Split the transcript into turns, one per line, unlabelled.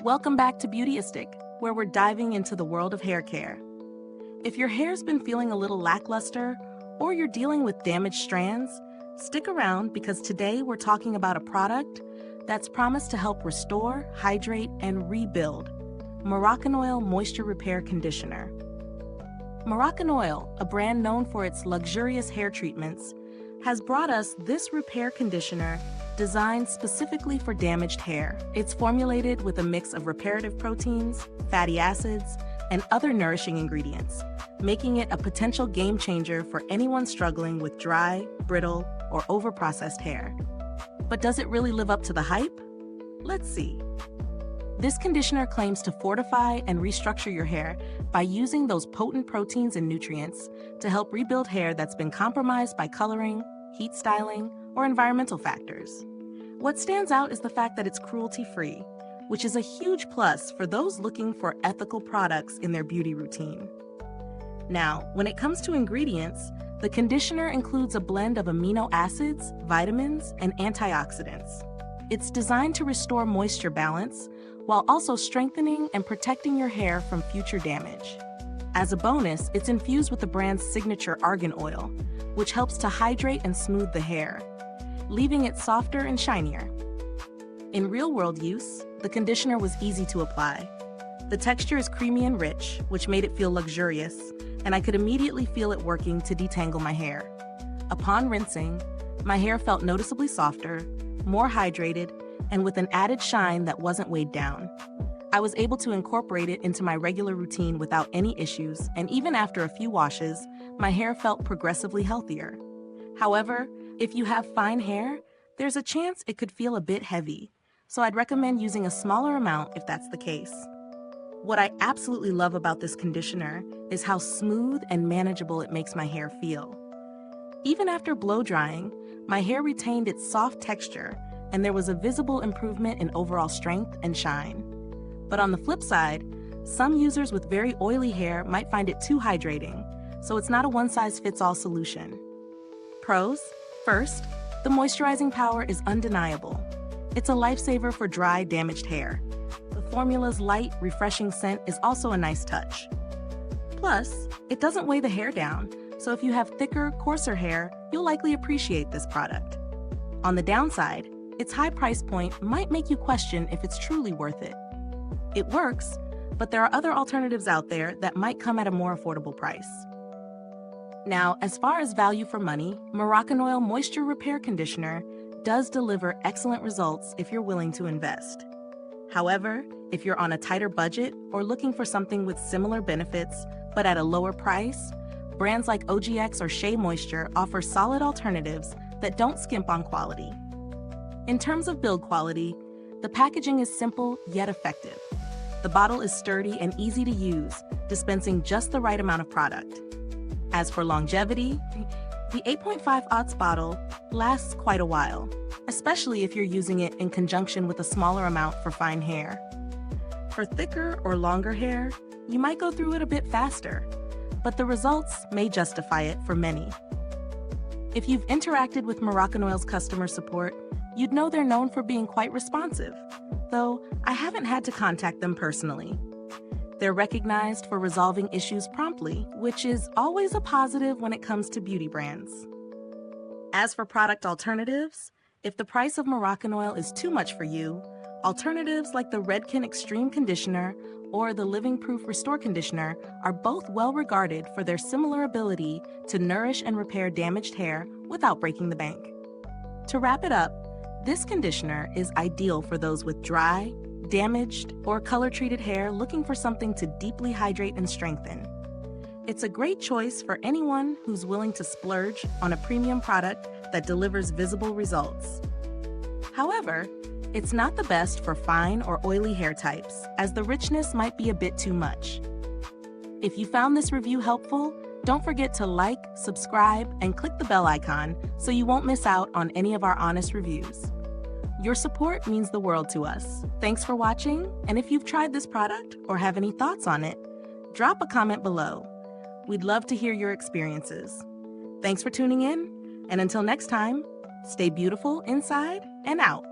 Welcome back to Beautyistic, where we're diving into the world of hair care. If your hair's been feeling a little lackluster or you're dealing with damaged strands, stick around because today we're talking about a product that's promised to help restore, hydrate, and rebuild. Moroccanoil Moisture Repair Conditioner. Moroccanoil, a brand known for its luxurious hair treatments, has brought us this repair conditioner designed specifically for damaged hair. It's formulated with a mix of reparative proteins, fatty acids, and other nourishing ingredients, making it a potential game changer for anyone struggling with dry, brittle, or overprocessed hair. But does it really live up to the hype? Let's see. This conditioner claims to fortify and restructure your hair by using those potent proteins and nutrients to help rebuild hair that's been compromised by coloring, heat styling, or environmental factors. What stands out is the fact that it's cruelty-free, which is a huge plus for those looking for ethical products in their beauty routine. Now, when it comes to ingredients, the conditioner includes a blend of amino acids, vitamins, and antioxidants. It's designed to restore moisture balance while also strengthening and protecting your hair from future damage. As a bonus, it's infused with the brand's signature argan oil, which helps to hydrate and smooth the hair, leaving it softer and shinier. In real-world use, the conditioner was easy to apply. The texture is creamy and rich, which made it feel luxurious, and I could immediately feel it working to detangle my hair. Upon rinsing, my hair felt noticeably softer, more hydrated, and with an added shine that wasn't weighed down. I was able to incorporate it into my regular routine without any issues, and even after a few washes, my hair felt progressively healthier. However, if you have fine hair, there's a chance it could feel a bit heavy, so I'd recommend using a smaller amount if that's the case. What I absolutely love about this conditioner is how smooth and manageable it makes my hair feel. Even after blow drying, my hair retained its soft texture, and there was a visible improvement in overall strength and shine. But on the flip side, some users with very oily hair might find it too hydrating, so it's not a one-size-fits-all solution. Pros: first, the moisturizing power is undeniable. It's a lifesaver for dry, damaged hair. The formula's light, refreshing scent is also a nice touch. Plus, it doesn't weigh the hair down, so if you have thicker, coarser hair, you'll likely appreciate this product. On the downside, its high price point might make you question if it's truly worth it. It works, but there are other alternatives out there that might come at a more affordable price. Now, as far as value for money, Moroccanoil Moisture Repair Conditioner does deliver excellent results if you're willing to invest. However, if you're on a tighter budget or looking for something with similar benefits but at a lower price, brands like OGX or Shea Moisture offer solid alternatives that don't skimp on quality. In terms of build quality, the packaging is simple yet effective. The bottle is sturdy and easy to use, dispensing just the right amount of product. As for longevity, the 8.5 oz bottle lasts quite a while, especially if you're using it in conjunction with a smaller amount for fine hair. For thicker or longer hair, you might go through it a bit faster, but the results may justify it for many. If you've interacted with Moroccanoil's customer support, you'd know they're known for being quite responsive, though I haven't had to contact them personally. They're recognized for resolving issues promptly, which is always a positive when it comes to beauty brands. As for product alternatives, if the price of Moroccanoil is too much for you, alternatives like the Redken Extreme Conditioner or the Living Proof Restore Conditioner are both well regarded for their similar ability to nourish and repair damaged hair without breaking the bank. To wrap it up, this conditioner is ideal for those with dry, damaged, or color-treated hair looking for something to deeply hydrate and strengthen. It's a great choice for anyone who's willing to splurge on a premium product that delivers visible results. However, it's not the best for fine or oily hair types, as the richness might be a bit too much. If you found this review helpful, don't forget to like, subscribe, and click the bell icon so you won't miss out on any of our honest reviews. Your support means the world to us. Thanks for watching, and if you've tried this product or have any thoughts on it, drop a comment below. We'd love to hear your experiences. Thanks for tuning in, and until next time, stay beautiful inside and out.